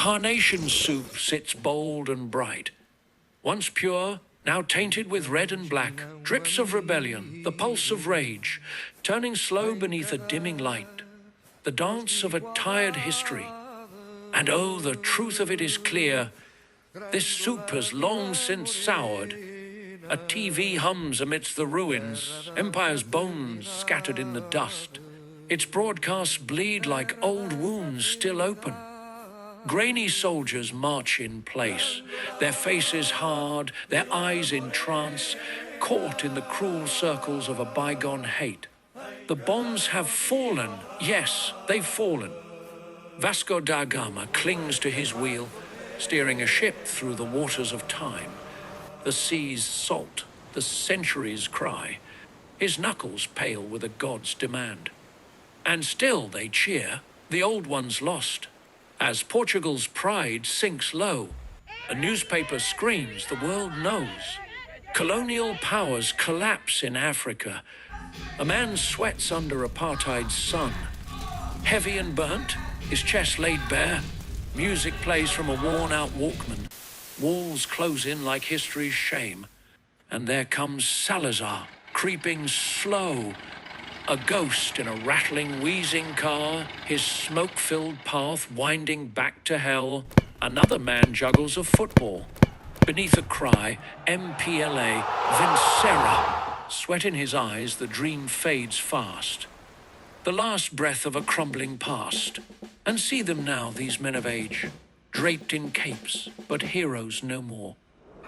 Carnation Soup sits bold and bright. Once pure, now tainted with red and black, drips of rebellion, the pulse of rage, turning slow beneath a dimming light. The dance of a tired history. And oh, the truth of it is clear. This soup has long since soured. A TV hums amidst the ruins, empire's bones scattered in the dust. Its broadcasts bleed like old wounds still open. Grainy soldiers march in place, their faces hard, their eyes in trance, caught in the cruel circles of a bygone hate. The bombs have fallen, yes, they've fallen. Vasco de Gama clings to his wheel, steering a ship through the waters of time. The seas salt, the centuries cry, his knuckles pale with a god's demand. And still they cheer, the old ones lost. As Portugal's pride sinks low, a newspaper screams the world knows. Colonial powers collapse in Africa. A man sweats under apartheid's sun. Heavy and burnt, his chest laid bare, music plays from a worn-out Walkman. Walls close in like history's shame. And there comes Salazar, creeping slow, a ghost in a rattling, wheezing car, his smoke-filled path winding back to hell. Another man juggles a football. Beneath a cry, MPLA, visceral. Sweat in his eyes, the dream fades fast. The last breath of a crumbling past. And see them now, these men of age, draped in capes, but heroes no more.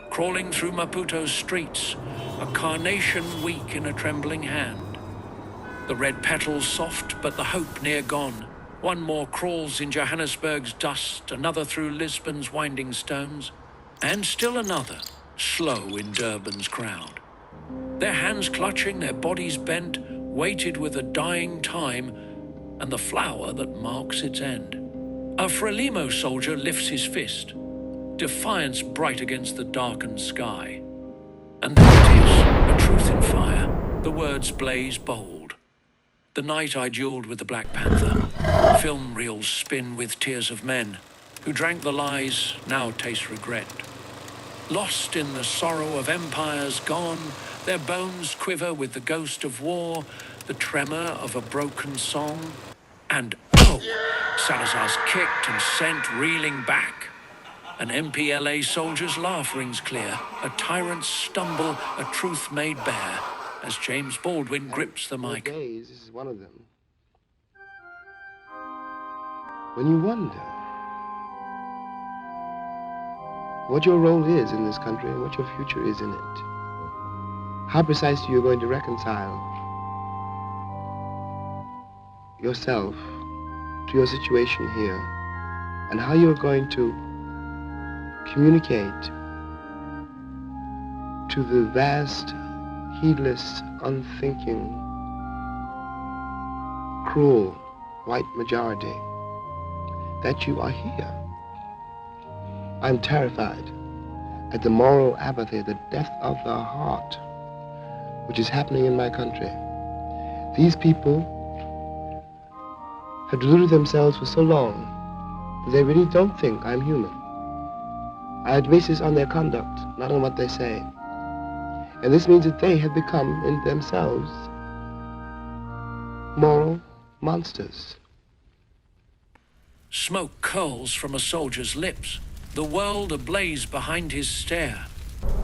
Crawling through Maputo's streets, a carnation weak in a trembling hand. The red petals soft, but the hope near gone. One more crawls in Johannesburg's dust, another through Lisbon's winding stones, and still another, slow in Durban's crowd. Their hands clutching, their bodies bent, weighted with a dying time, and the flower that marks its end. A Frelimo soldier lifts his fist, defiance bright against the darkened sky. And there it is, a truth in fire, the words blaze bold. The night I duelled with the Black Panther, film reels spin with tears of men who drank the lies, now taste regret. Lost in the sorrow of empires gone, their bones quiver with the ghost of war, the tremor of a broken song. And oh, Salazar's kicked and sent reeling back. An MPLA soldier's laugh rings clear, a tyrant's stumble, a truth made bare. As James Baldwin grips the mic. Days, this is one of them. When you wonder what your role is in this country and what your future is in it, how precisely you're going to reconcile yourself to your situation here, and how you're going to communicate to the vast, heedless, unthinking, cruel white majority that you are here. I'm terrified at the moral apathy, the death of the heart, which is happening in my country. These people have deluded themselves for so long that they really don't think I'm human. I base this on their conduct, not on what they say. And this means that they have become, in themselves, moral monsters. Smoke curls from a soldier's lips, the world ablaze behind his stare.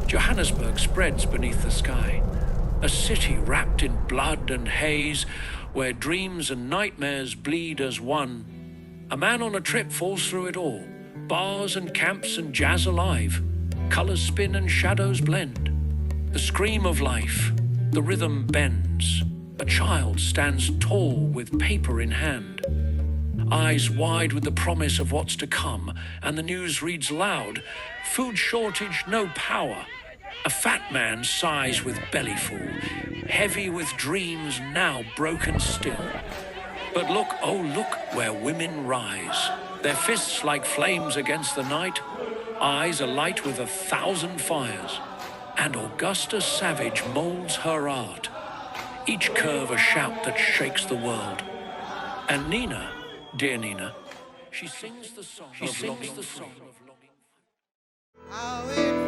Johannesburg spreads beneath the sky, a city wrapped in blood and haze, where dreams and nightmares bleed as one. A man on a trip falls through it all, bars and camps and jazz alive. Colors spin and shadows blend. The scream of life, the rhythm bends. A child stands tall with paper in hand. Eyes wide with the promise of what's to come, and the news reads loud. Food shortage, no power. A fat man sighs with bellyful, heavy with dreams now broken still. But look, oh look, where women rise. Their fists like flames against the night, eyes alight with 1,000 fires. And Augusta Savage molds her art, each curve a shout that shakes the world. And Nina, dear Nina, She sings the song of longing. How it